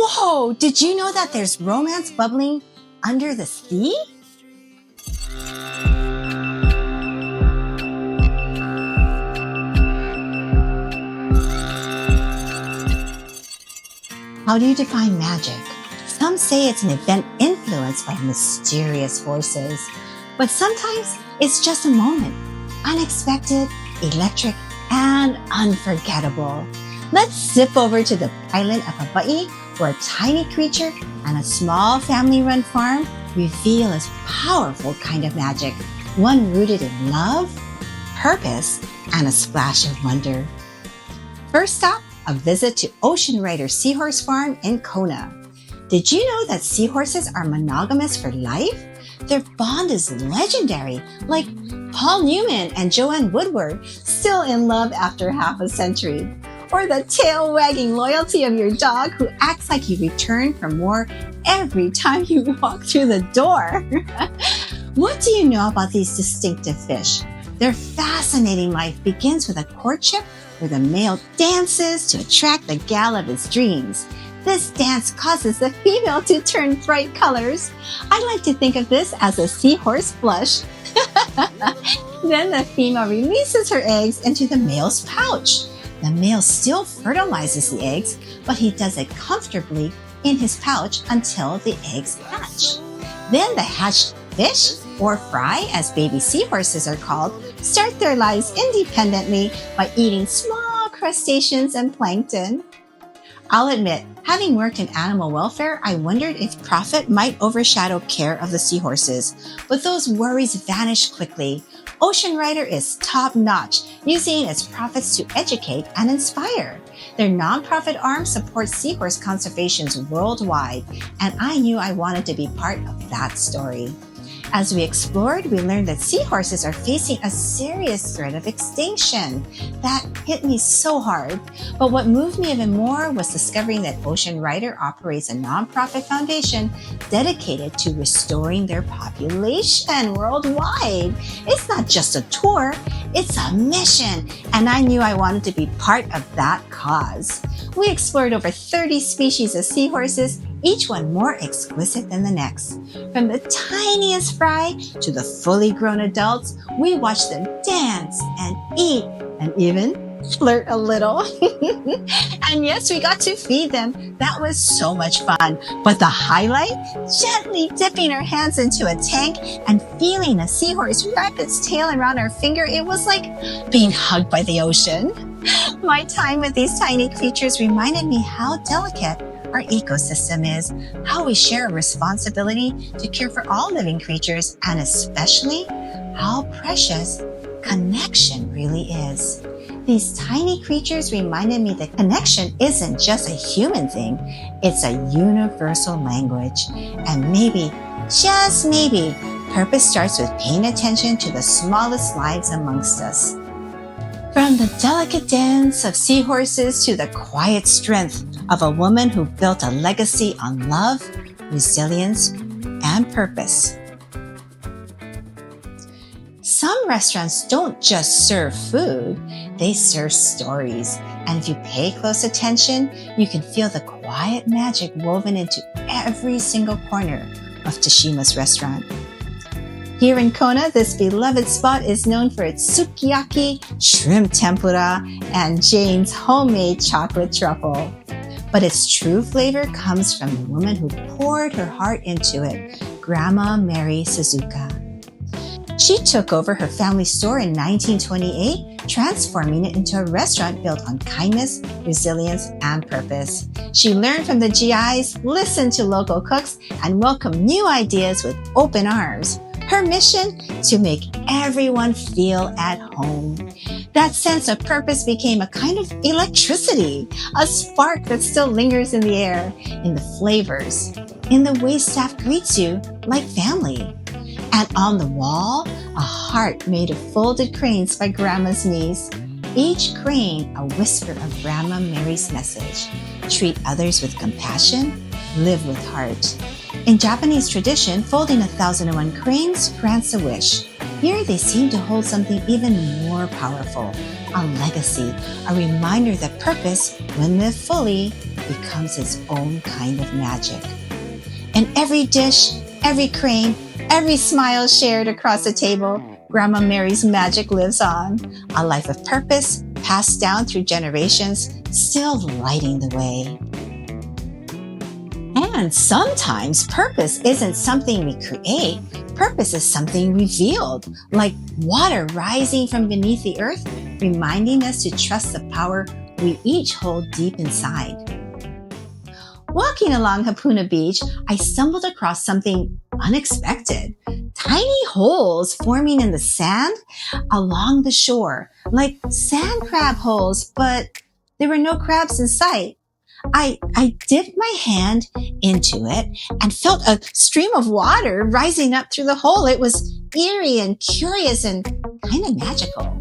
Whoa! Did you know that there's romance bubbling under the sea? How do you define magic? Some say it's an event influenced by mysterious forces, but sometimes it's just a moment, unexpected, electric, and unforgettable. Let's zip over to the island of Hawaii, where a tiny creature and a small family-run farm reveal a powerful kind of magic, one rooted in love, purpose, and a splash of wonder. First stop, a visit to Ocean Rider Seahorse Farm in Kona. Did you know that seahorses are monogamous for life? Their bond is legendary, like Paul Newman and Joanne Woodward, still in love after half a century. Or the tail-wagging loyalty of your dog who acts like you return for more every time you walk through the door. What do you know about these distinctive fish? Their fascinating life begins with a courtship where the male dances to attract the gal of his dreams. This dance causes the female to turn bright colors. I like to think of this as a seahorse blush. Then the female releases her eggs into the male's pouch. The male still fertilizes the eggs, but he does it comfortably in his pouch until the eggs hatch. Then the hatched fish, or fry as baby seahorses are called, start their lives independently by eating small crustaceans and plankton. I'll admit, having worked in animal welfare, I wondered if profit might overshadow care of the seahorses, but those worries vanished quickly. Ocean Rider is top-notch, using its profits to educate and inspire. Their nonprofit arm supports seahorse conservations worldwide, and I knew I wanted to be part of that story. As we explored, we learned that seahorses are facing a serious threat of extinction. That hit me so hard. But what moved me even more was discovering that Ocean Rider operates a nonprofit foundation dedicated to restoring their population worldwide. It's not just a tour, it's a mission, and I knew I wanted to be part of that cause. We explored over 30 species of seahorses, each one more exquisite than the next. From the tiniest fry to the fully grown adults, we watched them dance and eat and even flirt a little. And yes, we got to feed them. That was so much fun. But the highlight? Gently dipping our hands into a tank and feeling a seahorse wrap its tail around our finger. It was like being hugged by the ocean. My time with these tiny creatures reminded me how delicate our ecosystem is, how we share a responsibility to care for all living creatures, and especially how precious connection really is. These tiny creatures reminded me that connection isn't just a human thing, it's a universal language. And maybe, just maybe, purpose starts with paying attention to the smallest lives amongst us. From the delicate dance of seahorses to the quiet strength of a woman who built a legacy on love, resilience, and purpose. Some restaurants don't just serve food, they serve stories. And if you pay close attention, you can feel the quiet magic woven into every single corner of Teshima's restaurant. Here in Kona, this beloved spot is known for its sukiyaki, shrimp tempura, and Jane's homemade chocolate truffle. But its true flavor comes from the woman who poured her heart into it, Grandma Mary Suzuka. She took over her family store in 1928, transforming it into a restaurant built on kindness, resilience, and purpose. She learned from the GIs, listened to local cooks, and welcomed new ideas with open arms. Her mission? To make everyone feel at home. That sense of purpose became a kind of electricity, a spark that still lingers in the air, in the flavors, in the way staff greets you like family. And on the wall, a heart made of folded cranes by Grandma's niece. Each crane a whisper of Grandma Mary's message. Treat others with compassion, live with heart. In Japanese tradition, folding 1,001 cranes grants a wish. Here they seem to hold something even more powerful, a legacy, a reminder that purpose, when lived fully, becomes its own kind of magic. In every dish, every crane, every smile shared across the table, Grandma Mary's magic lives on. A life of purpose passed down through generations, still lighting the way. And sometimes purpose isn't something we create. Purpose is something revealed, like water rising from beneath the earth, reminding us to trust the power we each hold deep inside. Walking along Hapuna Beach, I stumbled across something unexpected. Tiny holes forming in the sand along the shore, like sand crab holes, but there were no crabs in sight. I dipped my hand into it and felt a stream of water rising up through the hole. It was eerie and curious and kind of magical.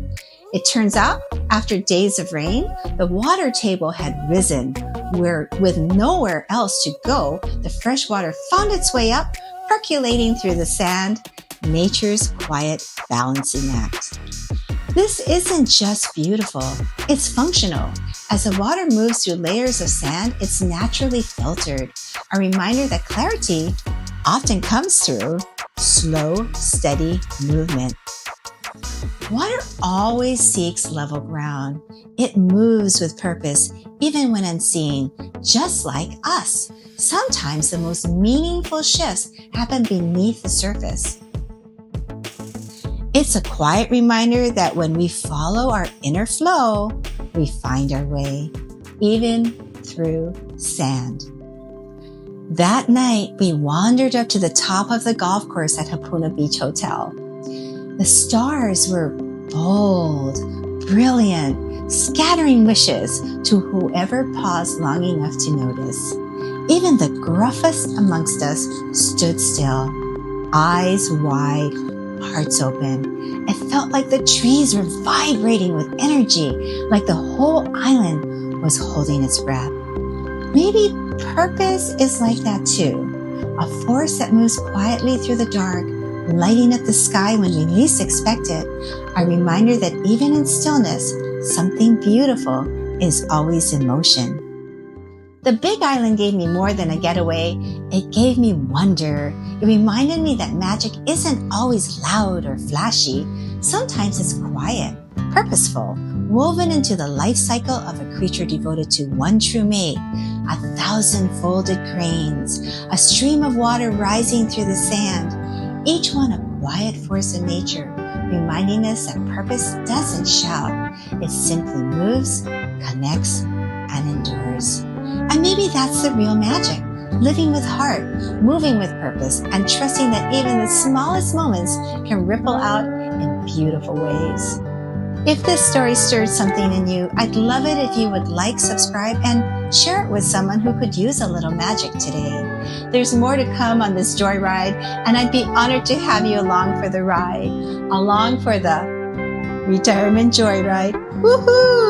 It turns out, after days of rain, the water table had risen, where with nowhere else to go, the fresh water found its way up, percolating through the sand, nature's quiet balancing act. This isn't just beautiful, it's functional. As the water moves through layers of sand, it's naturally filtered, a reminder that clarity often comes through slow, steady movement. Water always seeks level ground. It moves with purpose, even when unseen, just like us. Sometimes the most meaningful shifts happen beneath the surface. It's a quiet reminder that when we follow our inner flow, we find our way, even through sand. That night, we wandered up to the top of the golf course at Hapuna Beach Hotel. The stars were bold, brilliant, scattering wishes to whoever paused long enough to notice. Even the gruffest amongst us stood still, eyes wide, hearts open. It felt like the trees were vibrating with energy, like the whole island was holding its breath. Maybe purpose is like that too, a force that moves quietly through the dark, lighting up the sky when we least expect it, a reminder that even in stillness, something beautiful is always in motion. The Big Island gave me more than a getaway. It gave me wonder. It reminded me that magic isn't always loud or flashy. Sometimes it's quiet, purposeful, woven into the life cycle of a creature devoted to one true mate, 1,000 folded cranes, a stream of water rising through the sand, each one a quiet force of nature, reminding us that purpose doesn't shout. It simply moves, connects, and endures. And maybe that's the real magic, living with heart, moving with purpose, and trusting that even the smallest moments can ripple out in beautiful ways. If this story stirred something in you, I'd love it if you would like, subscribe, and share it with someone who could use a little magic today. There's more to come on this Joyride, and I'd be honored to have you along for the ride, along for the Retirement Joyride. Woohoo!